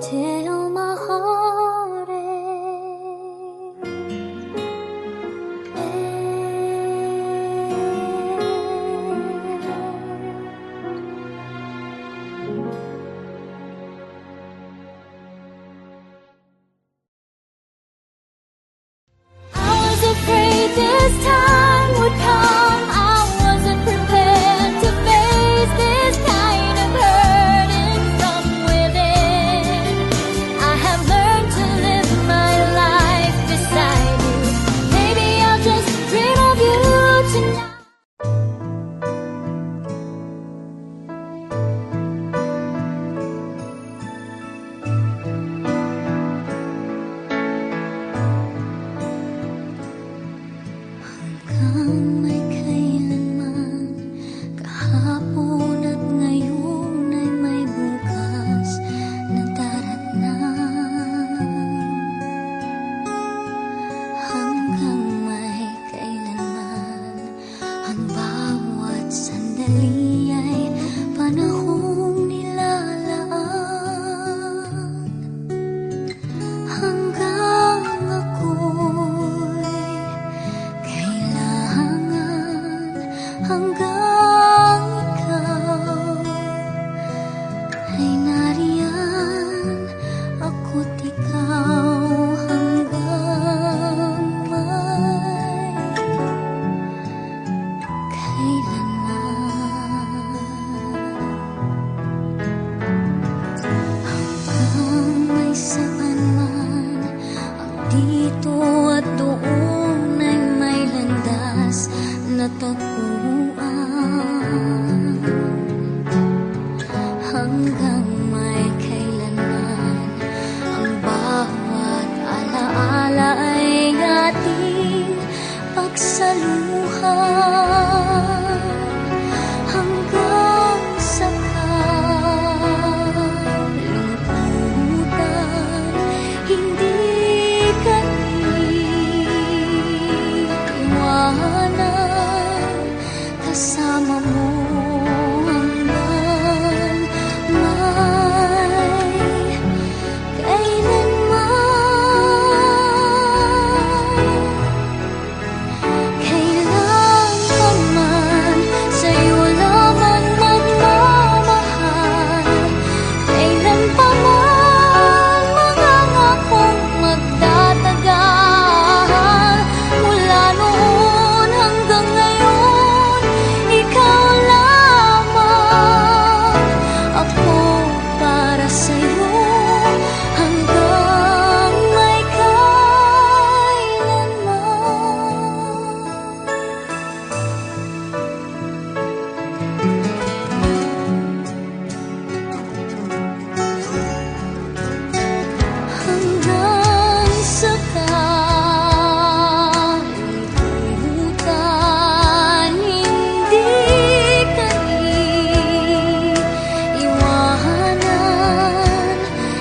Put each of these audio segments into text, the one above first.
till my heart I was afraid this time would come. I wasn't prepared to face this kind of hurting from within. I have learned to live my life beside you. Maybe I'll just dream of you tonight. Hanggang may kailanman, kahapon at ngayon ay may bukas na daratnan. Hanggang may kailanman, ang bawat sandali ay panahong nilalaan. Hanggang ako'y kailangan, hanggang ikaw ay nariyan, ako't ikaw hanggang may kailanman. Hanggang may saan man, ang dito at doon ay may landas na taguan. Hanggang may kailanman, ang bawat alaala ay ating pagsaluhan. Hanggang sa kalungkutan, hindi ka iiwanan. Kasama mo hanggang may kailanman. Kailan pa man sa'yo lamang magmamahal. Kailan pa man mangangakong magtatagal. Mula noon hanggang ngayon, ikaw lamang. Ako para sa'yo hanggang may kailanman. Hanggang sa kalungkutan, hindi ka iiwanan.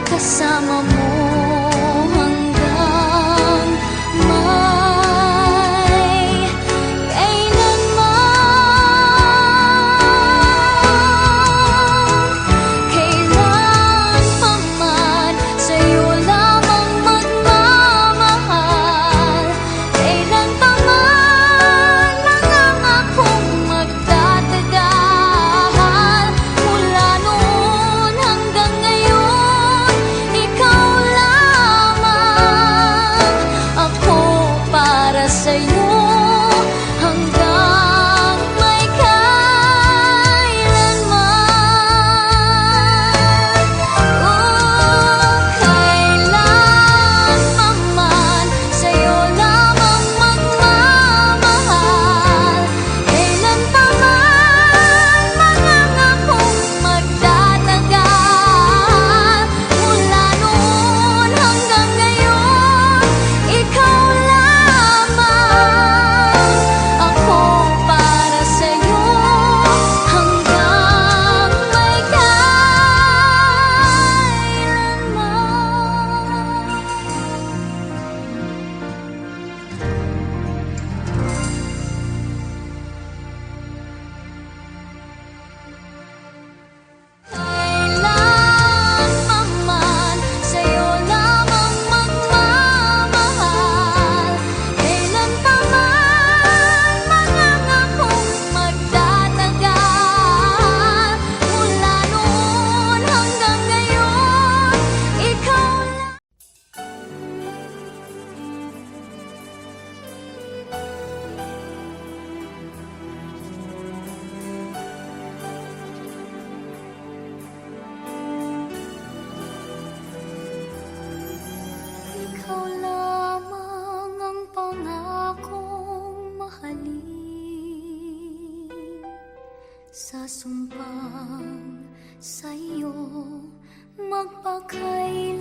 Kasama mo hanggang may kailanman. Kailan pa man sa'yo lamang magmamahal. Kailan pa man nangangakong magtatagal. Mula noon hanggang ngayon, ikaw sumpang sa'yo, magpakailan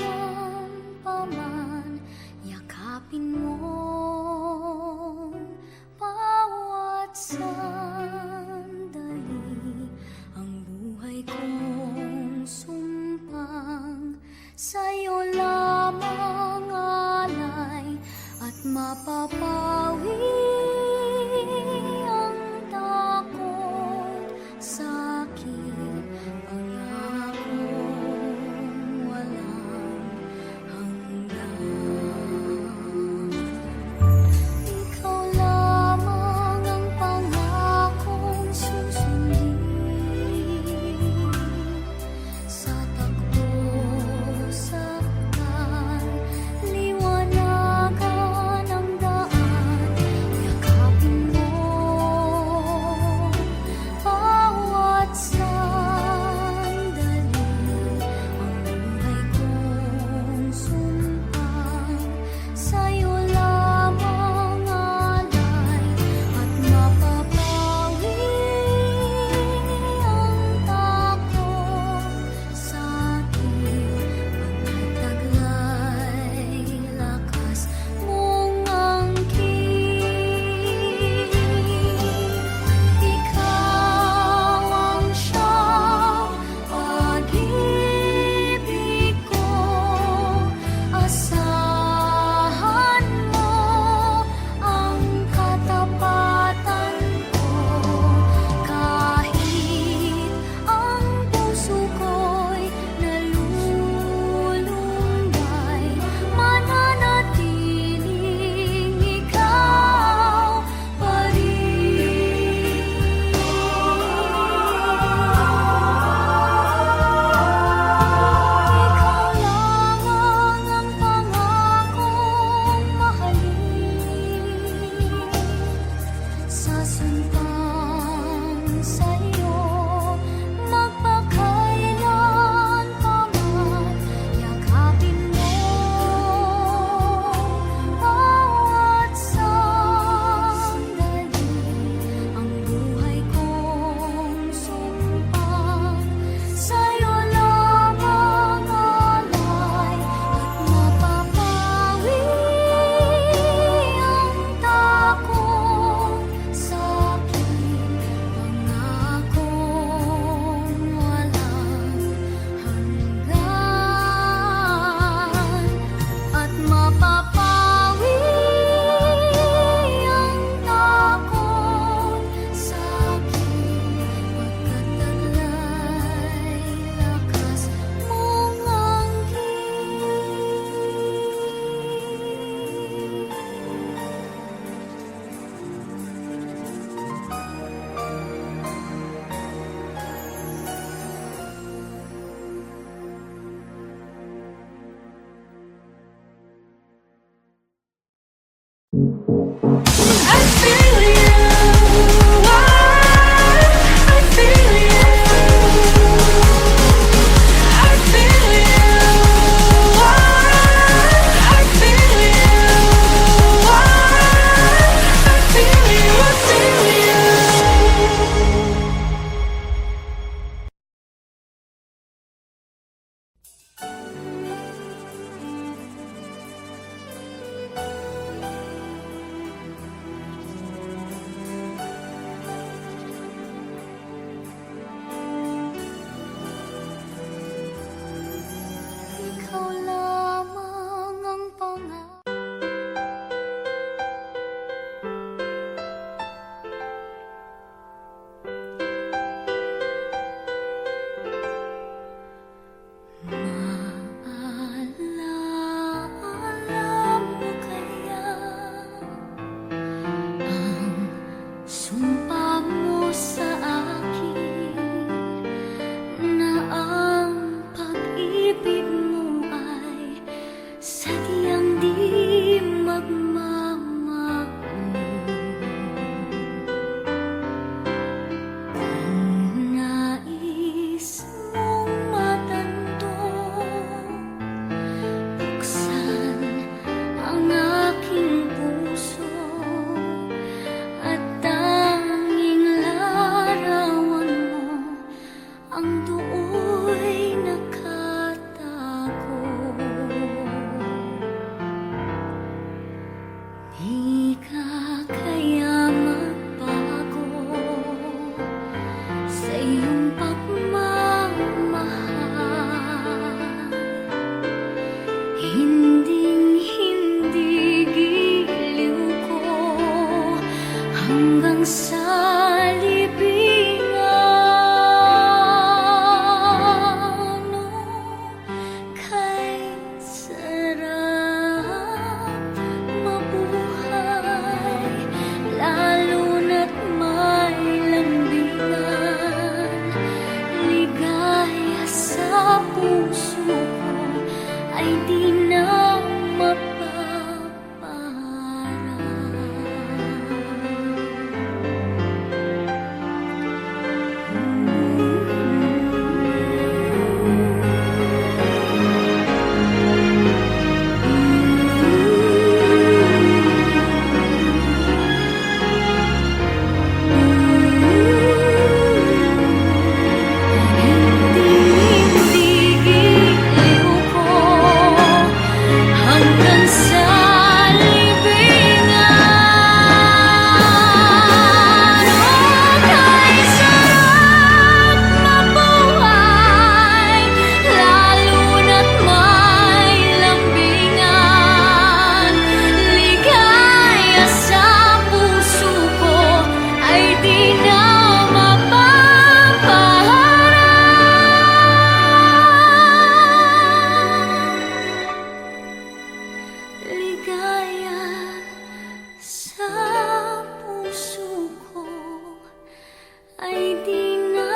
pa man, yakapin mo bawat sandali. Ang buhay kong sumpang sa'yo lamang alay, at mapapawi ang takot sa'kin, pangakong walang hanggan. Ikaw lamang ang pangakong susundin sa takbo, saktan, liwanagan ang daan. Yakapin mo bawat sandali. Ang buhay kong sumpang sa'yo lamang alay, at mapapawi ang takot sa'kin, pagkataglay lakas mong angkin. Ikaw ang siyang pag-ibig ko, asahan mo ang katapatan ko. Kahit ang puso ko'y nalulumbay, mananatiling ikaw pa rin. Ikaw lamang ang pangakong mahalin, sasumpang sa'yo, magpakailan pa man, yakapin mo bawat sandali. Ang buhay kong sumpang sa'yo lamang alay, at mapapawi ang takot sa'kin, pangakong walang hanggan. At mapapawi ang takot sa'kin, pagkataglay lakas mong I feel you, I feel you, I feel you, I feel you, I feel you, I feel you. Ikaw lamang ang Maalala mo kaya ang sumpa mo sa akin, na ang pag-ibig mo ay sadyang di magmamahal? Kung nais mong matanto, buksan ang aking puso, at tanging larawan mo ay di na hanggang sa libingan. Kay sarap mabuhay, lalo na't may lambingan. Ligaya sa puso ko ay di na ligaya sa puso ko ay di na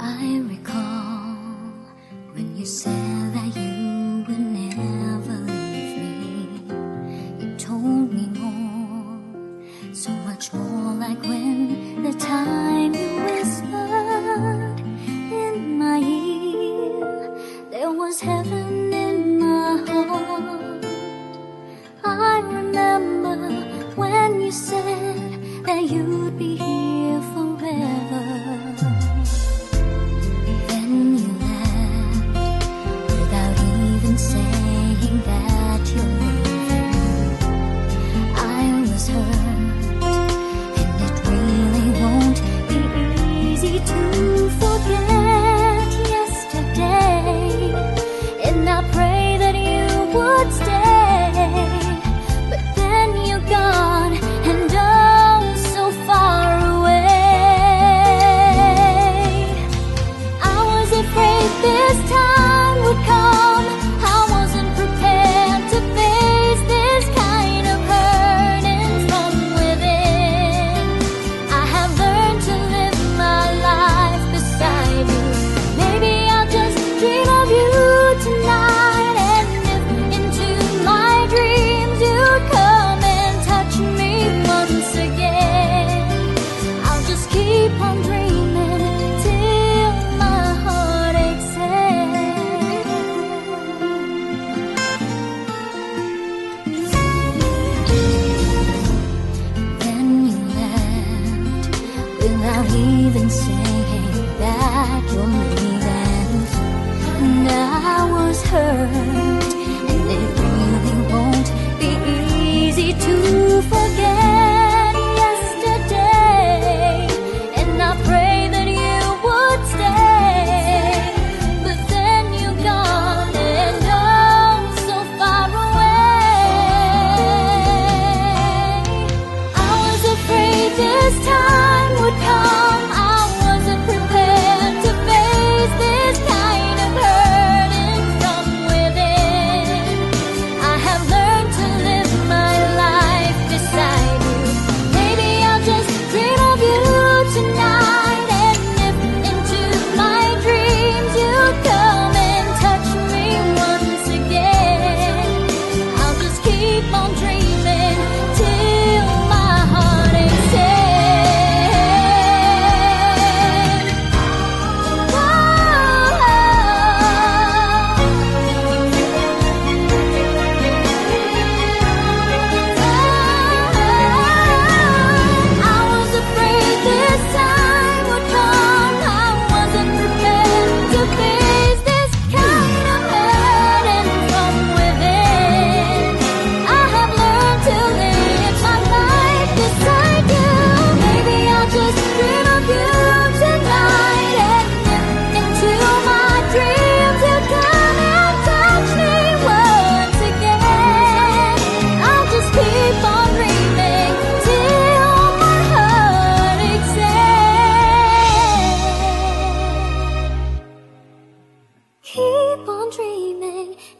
I recall when you said that you would never leave me. You told me more, so much more, like when the time you whispered in my ear. There was heaven in my heart. I remember when you said that you'd be here forever. Saying that you're leaving, I was hurt, and it really won't be easy to forget yesterday. And I pray that you would stay, but then you're gone, and oh, so far away. I was afraid this time would come. Even saying that you're leaving, and I was hurt, and it really won't be easy to forget yesterday. And I pray that you would stay, but then you're gone, and oh, so far away. I was afraid this time would come. Prepared to face this kind of hurting from within.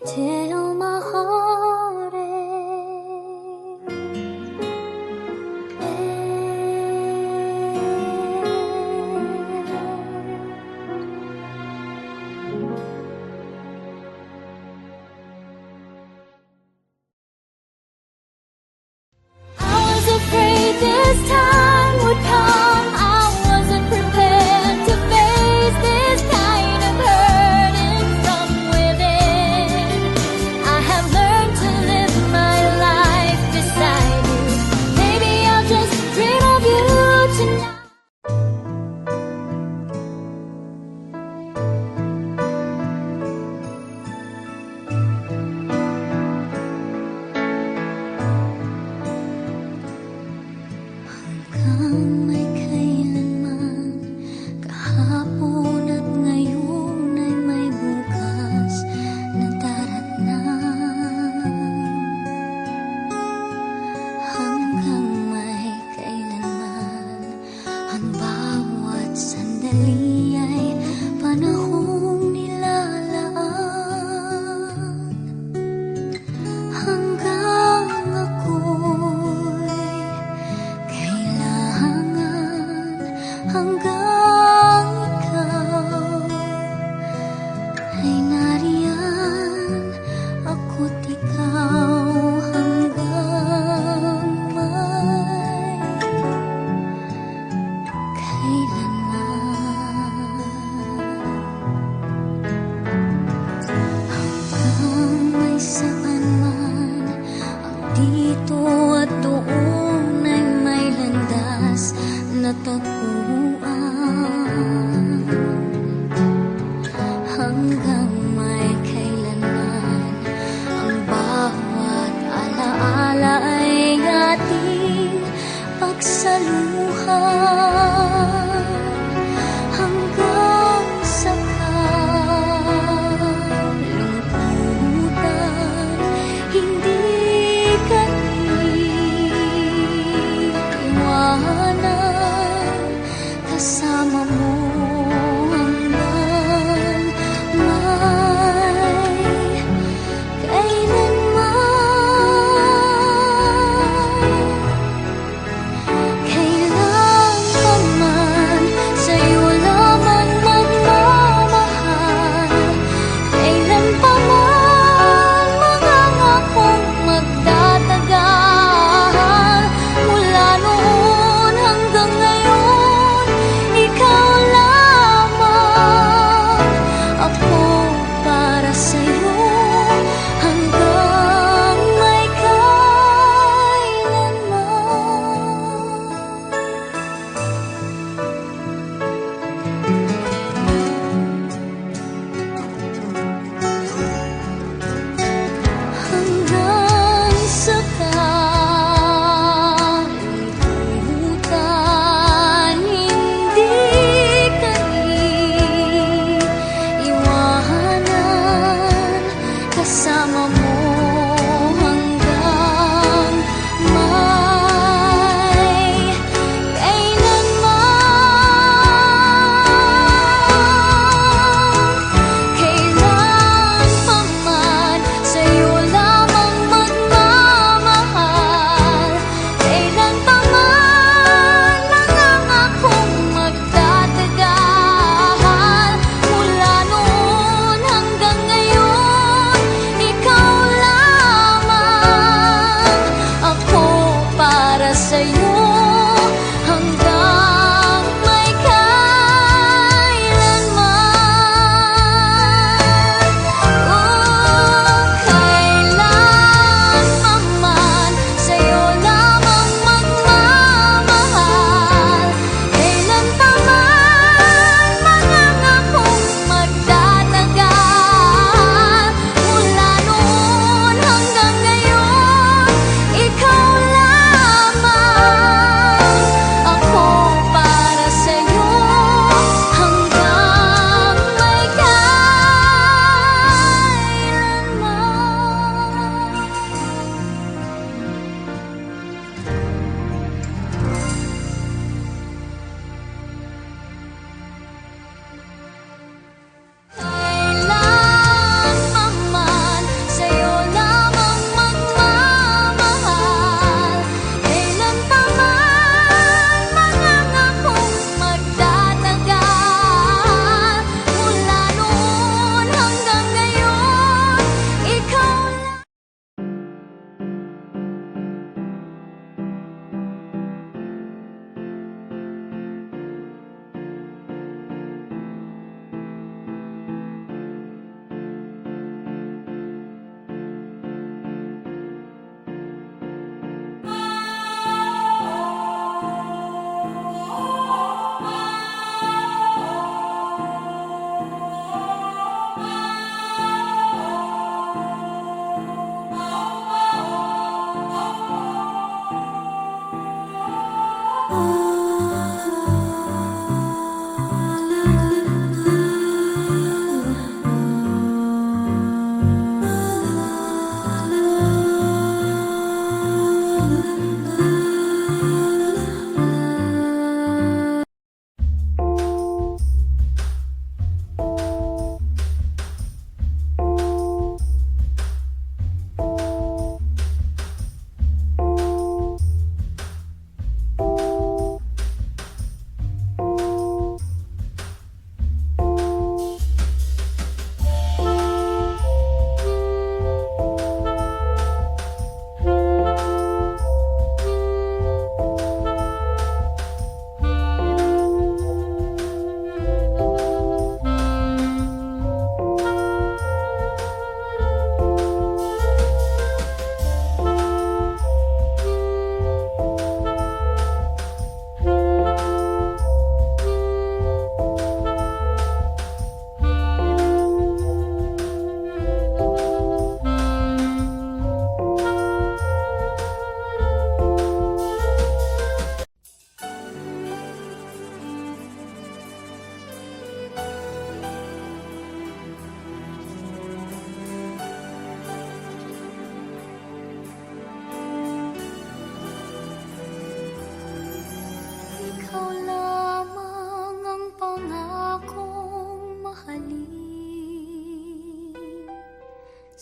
till my heart I was afraid this time would come. I wasn't prepared to face this kind of hurting from within. I have learned to live my life beside you. Maybe I'll just dream of you tonight. Hanggang may kailanman, kahapon at ngayon ay may bukas na daratnan. Hanggang may kailanman, ang bawat sandali ay panahong nilalaan. Hanggang ako'y kailangan, hanggang ikaw ay nariyan, ako't ikaw hanggang may kailanman. Hanggang may saan man, ang dito at doon ay may landas na taguan. Hanggang may kailanman, ang bawat alaala ay ating pagsaluhan. Hanggang sa kalungkutan, hindi ka iiwanan. Kasama mo hanggang may kailanman. Kailangan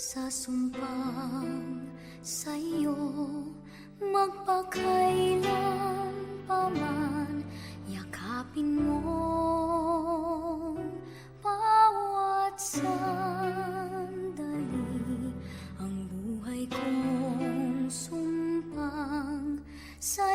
sa sumpang sa'yo, magpakailan pa man, yakapin mo bawat sandali, ang buhay kong sumpang sa